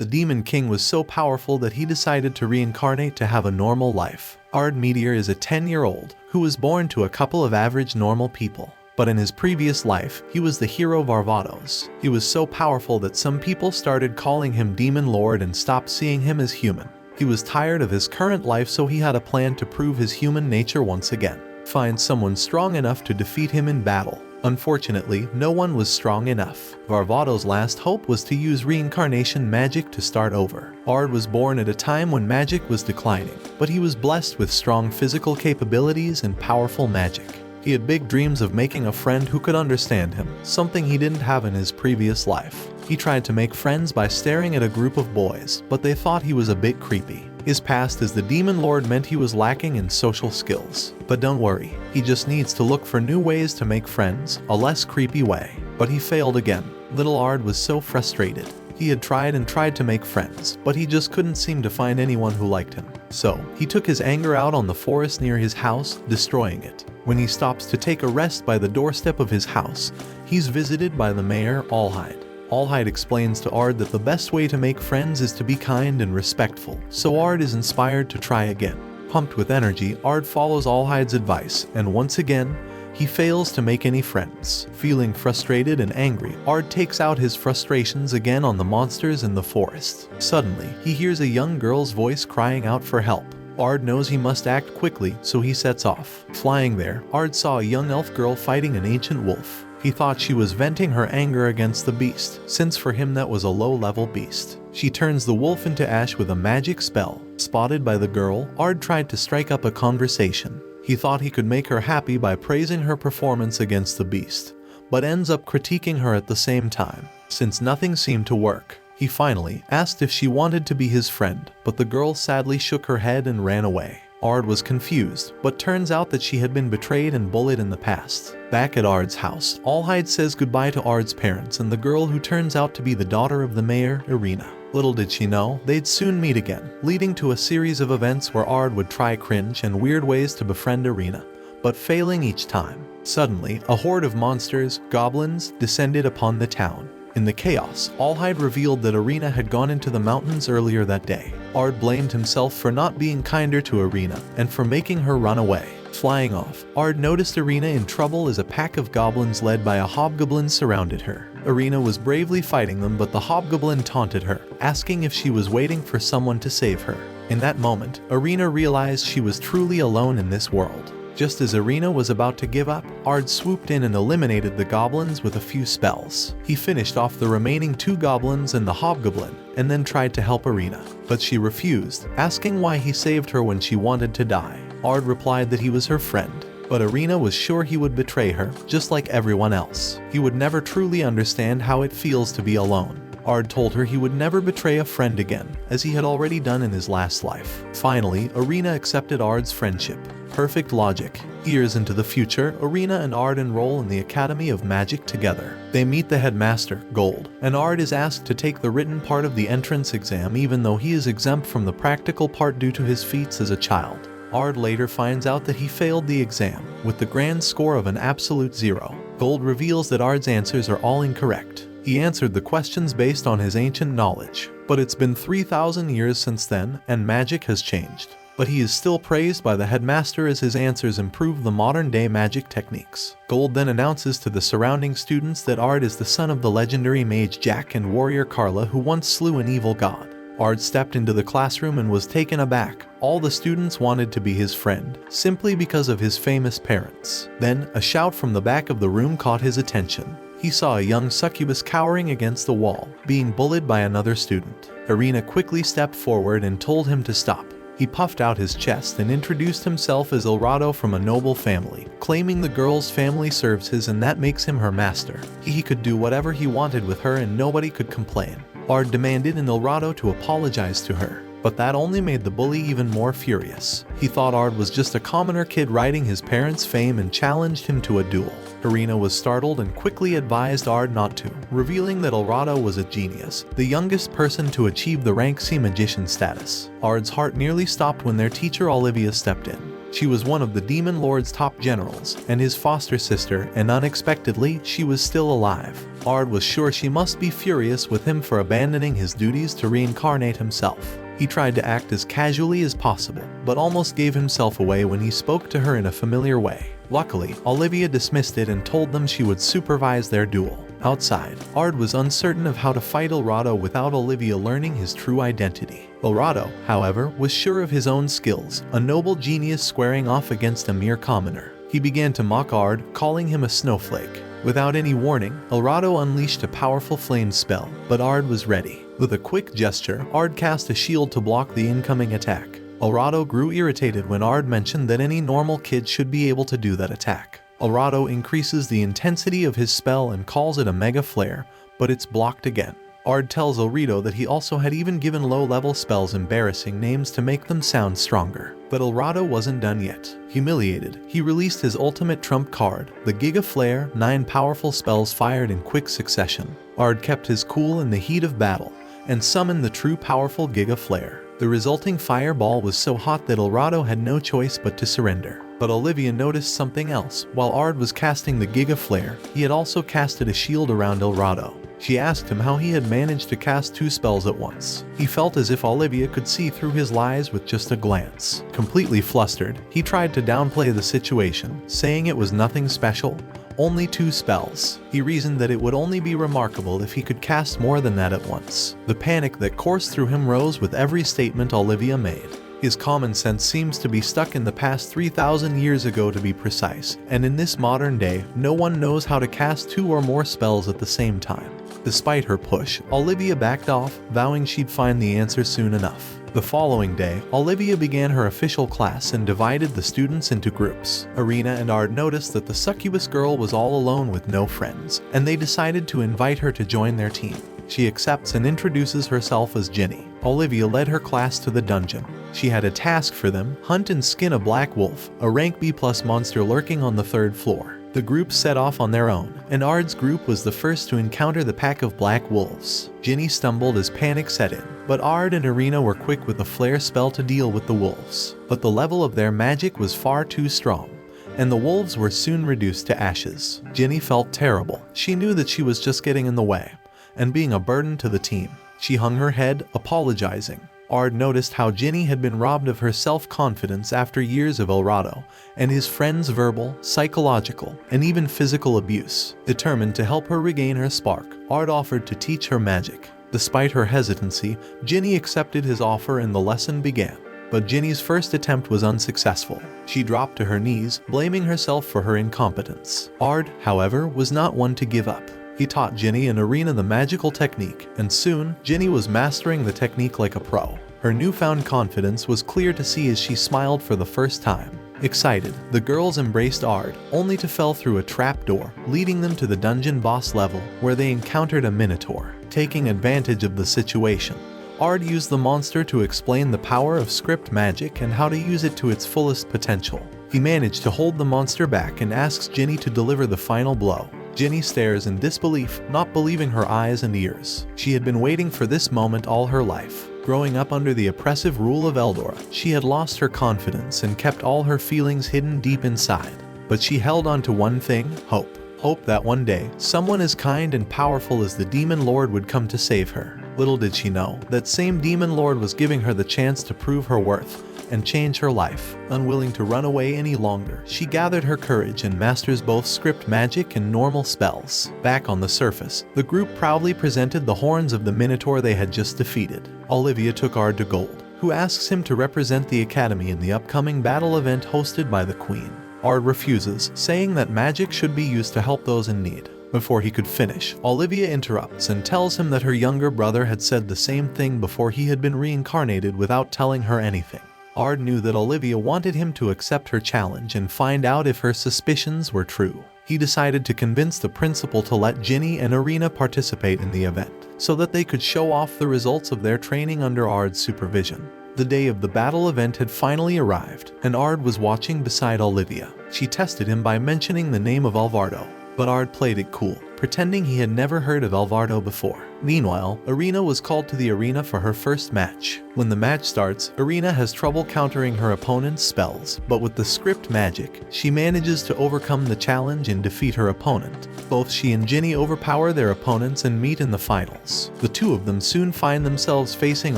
The Demon King was so powerful that he decided to reincarnate to have a normal life. Ard Meteor is a 10-year-old who was born to a couple of average normal people. But in his previous life, he was the hero Varvatos. He was so powerful that some people started calling him Demon Lord and stopped seeing him as human. He was tired of his current life, so he had a plan to prove his human nature once again. Find someone strong enough to defeat him in battle. Unfortunately, no one was strong enough. Varvatos' last hope was to use reincarnation magic to start over. Ard was born at a time when magic was declining, but he was blessed with strong physical capabilities and powerful magic. He had big dreams of making a friend who could understand him, something he didn't have in his previous life. He tried to make friends by staring at a group of boys, but they thought he was a bit creepy. His past as the Demon Lord meant he was lacking in social skills. But don't worry, he just needs to look for new ways to make friends, a less creepy way. But he failed again. Little Ard was so frustrated. He had tried and tried to make friends, but he just couldn't seem to find anyone who liked him. So, he took his anger out on the forest near his house, destroying it. When he stops to take a rest by the doorstep of his house, he's visited by the mayor, Allhide. Allhide explains to Ard that the best way to make friends is to be kind and respectful, so Ard is inspired to try again. Pumped with energy, Ard follows Allhide's advice, and once again, he fails to make any friends. Feeling frustrated and angry, Ard takes out his frustrations again on the monsters in the forest. Suddenly, he hears a young girl's voice crying out for help. Ard knows he must act quickly, so he sets off. Flying there, Ard saw a young elf girl fighting an ancient wolf. He thought she was venting her anger against the beast, since for him that was a low-level beast. She turns the wolf into ash with a magic spell. Spotted by the girl, Ard tried to strike up a conversation. He thought he could make her happy by praising her performance against the beast, but ends up critiquing her at the same time. Since nothing seemed to work, he finally asked if she wanted to be his friend, but the girl sadly shook her head and ran away. Ard was confused, but turns out that she had been betrayed and bullied in the past. Back at Ard's house, Allhide says goodbye to Ard's parents and the girl who turns out to be the daughter of the mayor, Irina. Little did she know, they'd soon meet again, leading to a series of events where Ard would try cringe and weird ways to befriend Irina, but failing each time. Suddenly, a horde of monsters, goblins, descended upon the town. In the chaos, Allhide revealed that Irina had gone into the mountains earlier that day. Ard blamed himself for not being kinder to Irina and for making her run away. Flying off, Ard noticed Irina in trouble as a pack of goblins led by a hobgoblin surrounded her. Irina was bravely fighting them, but the hobgoblin taunted her, asking if she was waiting for someone to save her. In that moment, Irina realized she was truly alone in this world. Just as Irina was about to give up, Ard swooped in and eliminated the goblins with a few spells. He finished off the remaining 2 goblins and the hobgoblin, and then tried to help Irina. But she refused, asking why he saved her when she wanted to die. Ard replied that he was her friend, but Irina was sure he would betray her, just like everyone else. He would never truly understand how it feels to be alone. Ard told her he would never betray a friend again, as he had already done in his last life. Finally, Irina accepted Ard's friendship. Perfect logic. Years into the future, Irina and Ard enroll in the Academy of Magic together. They meet the headmaster, Gold, and Ard is asked to take the written part of the entrance exam even though he is exempt from the practical part due to his feats as a child. Ard later finds out that he failed the exam, with the grand score of an absolute 0. Gold reveals that Ard's answers are all incorrect. He answered the questions based on his ancient knowledge, but it's been 3,000 years since then, and magic has changed. But he is still praised by the headmaster as his answers improve the modern-day magic techniques. Gold then announces to the surrounding students that Ard is the son of the legendary mage Jack and warrior Carla who once slew an evil god. Ard stepped into the classroom and was taken aback. All the students wanted to be his friend, simply because of his famous parents. Then, a shout from the back of the room caught his attention. He saw a young succubus cowering against the wall, being bullied by another student. Irina quickly stepped forward and told him to stop. He puffed out his chest and introduced himself as Elrado from a noble family, claiming the girl's family serves his and that makes him her master. He could do whatever he wanted with her and nobody could complain. Ard demanded in Elrado to apologize to her, but that only made the bully even more furious. He thought Ard was just a commoner kid riding his parents' fame and challenged him to a duel. Irina was startled and quickly advised Ard not to, revealing that Elrado was a genius, the youngest person to achieve the rank C magician status. Ard's heart nearly stopped when their teacher Olivia stepped in. She was one of the Demon Lord's top generals and his foster sister, and unexpectedly, she was still alive. Ard was sure she must be furious with him for abandoning his duties to reincarnate himself. He tried to act as casually as possible, but almost gave himself away when he spoke to her in a familiar way. Luckily, Olivia dismissed it and told them she would supervise their duel. Outside, Ard was uncertain of how to fight Elrado without Olivia learning his true identity. Elrado, however, was sure of his own skills, a noble genius squaring off against a mere commoner. He began to mock Ard, calling him a snowflake. Without any warning, Elrado unleashed a powerful flame spell, but Ard was ready. With a quick gesture, Ard cast a shield to block the incoming attack. Elrado grew irritated when Ard mentioned that any normal kid should be able to do that attack. Elrado increases the intensity of his spell and calls it a mega flare, but it's blocked again. Ard tells Elrado that he also had even given low-level spells embarrassing names to make them sound stronger. But Elrado wasn't done yet. Humiliated, he released his ultimate trump card, the Giga Flare, 9 powerful spells fired in quick succession. Ard kept his cool in the heat of battle, and summoned the true powerful Giga Flare. The resulting fireball was so hot that Elrado had no choice but to surrender. But Olivia noticed something else. While Ard was casting the Giga Flare, he had also casted a shield around Elrado. She asked him how he had managed to cast 2 spells at once. He felt as if Olivia could see through his lies with just a glance. Completely flustered, he tried to downplay the situation, saying it was nothing special, only 2 spells. He reasoned that it would only be remarkable if he could cast more than that at once. The panic that coursed through him rose with every statement Olivia made. His common sense seems to be stuck in the past 3,000 years ago, to be precise, and in this modern day, no one knows how to cast 2 or more spells at the same time. Despite her push, Olivia backed off, vowing she'd find the answer soon enough. The following day, Olivia began her official class and divided the students into groups. Irina and Ard noticed that the succubus girl was all alone with no friends, and they decided to invite her to join their team. She accepts and introduces herself as Ginny. Olivia led her class to the dungeon. She had a task for them: hunt and skin a black wolf, a rank B+ monster lurking on the 3rd floor. The group set off on their own, and Ard's group was the first to encounter the pack of black wolves. Ginny stumbled as panic set in, but Ard and Irina were quick with a flare spell to deal with the wolves. But the level of their magic was far too strong, and the wolves were soon reduced to ashes. Ginny felt terrible. She knew that she was just getting in the way, and being a burden to the team. She hung her head, apologizing. Ard noticed how Ginny had been robbed of her self-confidence after years of Elrado and his friend's verbal, psychological, and even physical abuse. Determined to help her regain her spark, Ard offered to teach her magic. Despite her hesitancy, Ginny accepted his offer and the lesson began. But Ginny's first attempt was unsuccessful. She dropped to her knees, blaming herself for her incompetence. Ard, however, was not one to give up. He taught Ginny and Irina the magical technique, and soon, Ginny was mastering the technique like a pro. Her newfound confidence was clear to see as she smiled for the first time. Excited, the girls embraced Ard, only to fall through a trapdoor, leading them to the dungeon boss level, where they encountered a minotaur. Taking advantage of the situation, Ard used the monster to explain the power of script magic and how to use it to its fullest potential. He managed to hold the monster back and asks Ginny to deliver the final blow. Ginny stares in disbelief, not believing her eyes and ears. She had been waiting for this moment all her life. Growing up under the oppressive rule of Eldora, she had lost her confidence and kept all her feelings hidden deep inside. But she held on to one thing: hope. Hope that one day, someone as kind and powerful as the Demon Lord would come to save her. Little did she know, that same Demon Lord was giving her the chance to prove her worth and change her life. Unwilling to run away any longer, she gathered her courage and masters both script magic and normal spells. Back on the surface, the group proudly presented the horns of the Minotaur they had just defeated. Olivia took Ard to Gold, who asks him to represent the Academy in the upcoming battle event hosted by the Queen. Ard refuses, saying that magic should be used to help those in need. Before he could finish, Olivia interrupts and tells him that her younger brother had said the same thing before he had been reincarnated without telling her anything. Ard knew that Olivia wanted him to accept her challenge and find out if her suspicions were true. He decided to convince the principal to let Ginny and Irina participate in the event, so that they could show off the results of their training under Ard's supervision. The day of the battle event had finally arrived, and Ard was watching beside Olivia. She tested him by mentioning the name of Elrado, but Ard played it cool, pretending he had never heard of Elrado before. Meanwhile, Irina was called to the arena for her first match. When the match starts, Irina has trouble countering her opponent's spells, but with the script magic, she manages to overcome the challenge and defeat her opponent. Both she and Ginny overpower their opponents and meet in the finals. The two of them soon find themselves facing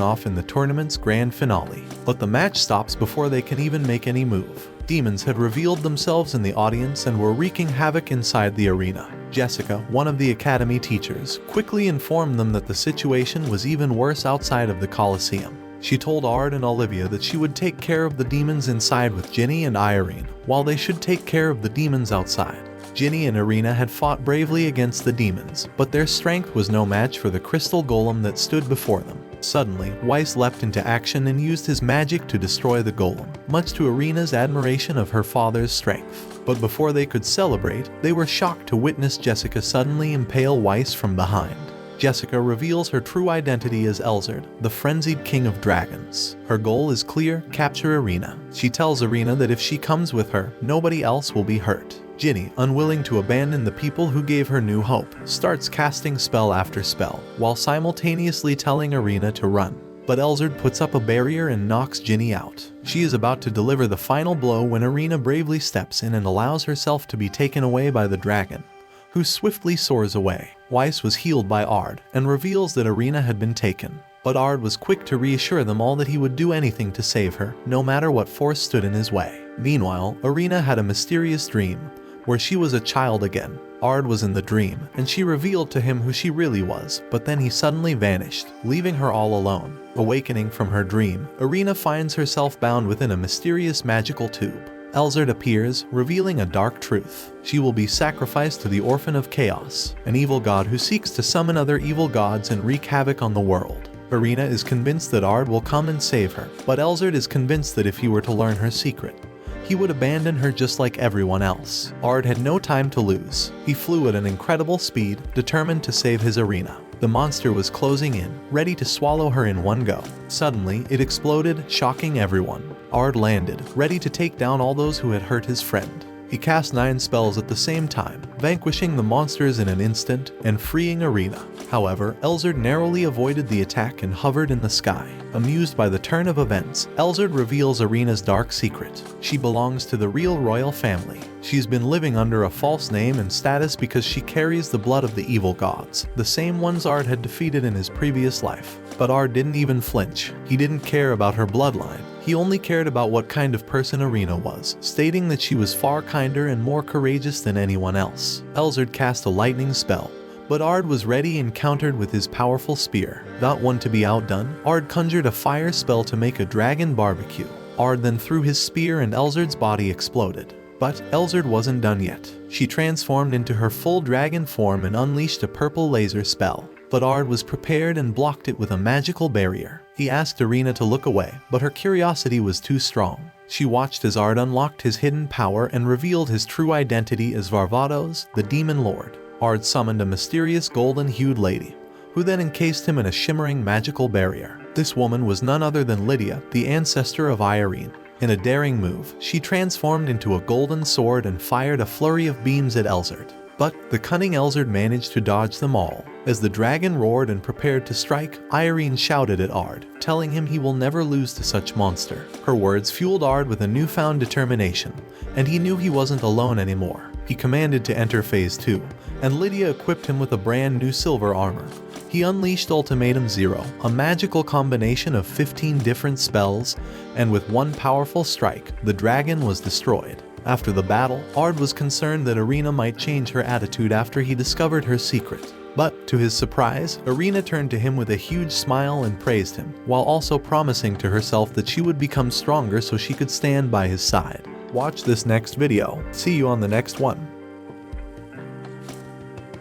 off in the tournament's grand finale, but the match stops before they can even make any move. Demons had revealed themselves in the audience and were wreaking havoc inside the arena. Jessica, one of the academy teachers, quickly informed them that the situation was even worse outside of the Colosseum. She told Ard and Olivia that she would take care of the demons inside with Ginny and Irene, while they should take care of the demons outside. Ginny and Irina had fought bravely against the demons, but their strength was no match for the crystal golem that stood before them. Suddenly, Weiss leapt into action and used his magic to destroy the golem, much to Irina's admiration of her father's strength. But before they could celebrate, they were shocked to witness Jessica suddenly impale Weiss from behind. Jessica reveals her true identity as Elzard, the frenzied king of dragons. Her goal is clear: capture Irina. She tells Irina that if she comes with her, nobody else will be hurt. Ginny, unwilling to abandon the people who gave her new hope, starts casting spell after spell, while simultaneously telling Irina to run. But Elzard puts up a barrier and knocks Ginny out. She is about to deliver the final blow when Irina bravely steps in and allows herself to be taken away by the dragon, who swiftly soars away. Weiss was healed by Ard and reveals that Irina had been taken. But Ard was quick to reassure them all that he would do anything to save her, no matter what force stood in his way. Meanwhile, Irina had a mysterious dream, where she was a child again. Ard was in the dream, and she revealed to him who she really was, but then he suddenly vanished, leaving her all alone. Awakening from her dream, Irina finds herself bound within a mysterious magical tube. Elzard appears, revealing a dark truth. She will be sacrificed to the Orphan of Chaos, an evil god who seeks to summon other evil gods and wreak havoc on the world. Irina is convinced that Ard will come and save her, but Elzard is convinced that if he were to learn her secret, he would abandon her just like everyone else. Ard had no time to lose. He flew at an incredible speed, determined to save his Irina. The monster was closing in, ready to swallow her in one go. Suddenly, it exploded, shocking everyone. Ard landed, ready to take down all those who had hurt his friend. He cast 9 spells at the same time, vanquishing the monsters in an instant and freeing Irina. However, Elzard narrowly avoided the attack and hovered in the sky. Amused by the turn of events, Elzard reveals Irina's dark secret. She belongs to the real royal family. She's been living under a false name and status because she carries the blood of the evil gods, the same ones Ard had defeated in his previous life. But Ard didn't even flinch. He didn't care about her bloodline. He only cared about what kind of person Irina was, stating that she was far kinder and more courageous than anyone else. Elzard cast a lightning spell, but Ard was ready and countered with his powerful spear. Not one to be outdone, Ard conjured a fire spell to make a dragon barbecue. Ard then threw his spear and Elzard's body exploded. But Elzard wasn't done yet. She transformed into her full dragon form and unleashed a purple laser spell. But Ard was prepared and blocked it with a magical barrier. He asked Irina to look away, but her curiosity was too strong. She watched as Ard unlocked his hidden power and revealed his true identity as Varvatos, the Demon Lord. Ard summoned a mysterious golden-hued lady, who then encased him in a shimmering magical barrier. This woman was none other than Lydia, the ancestor of Irene. In a daring move, she transformed into a golden sword and fired a flurry of beams at Elzard. But the cunning Elzard managed to dodge them all. As the dragon roared and prepared to strike, Irene shouted at Ard, telling him he will never lose to such monster. Her words fueled Ard with a newfound determination, and he knew he wasn't alone anymore. He commanded to enter Phase 2, and Lydia equipped him with a brand new silver armor. He unleashed Ultimatum Zero, a magical combination of 15 different spells, and with one powerful strike, the dragon was destroyed. After the battle, Ard was concerned that Irina might change her attitude after he discovered her secret. But, to his surprise, Irina turned to him with a huge smile and praised him, while also promising to herself that she would become stronger so she could stand by his side. Watch this next video. See you on the next one.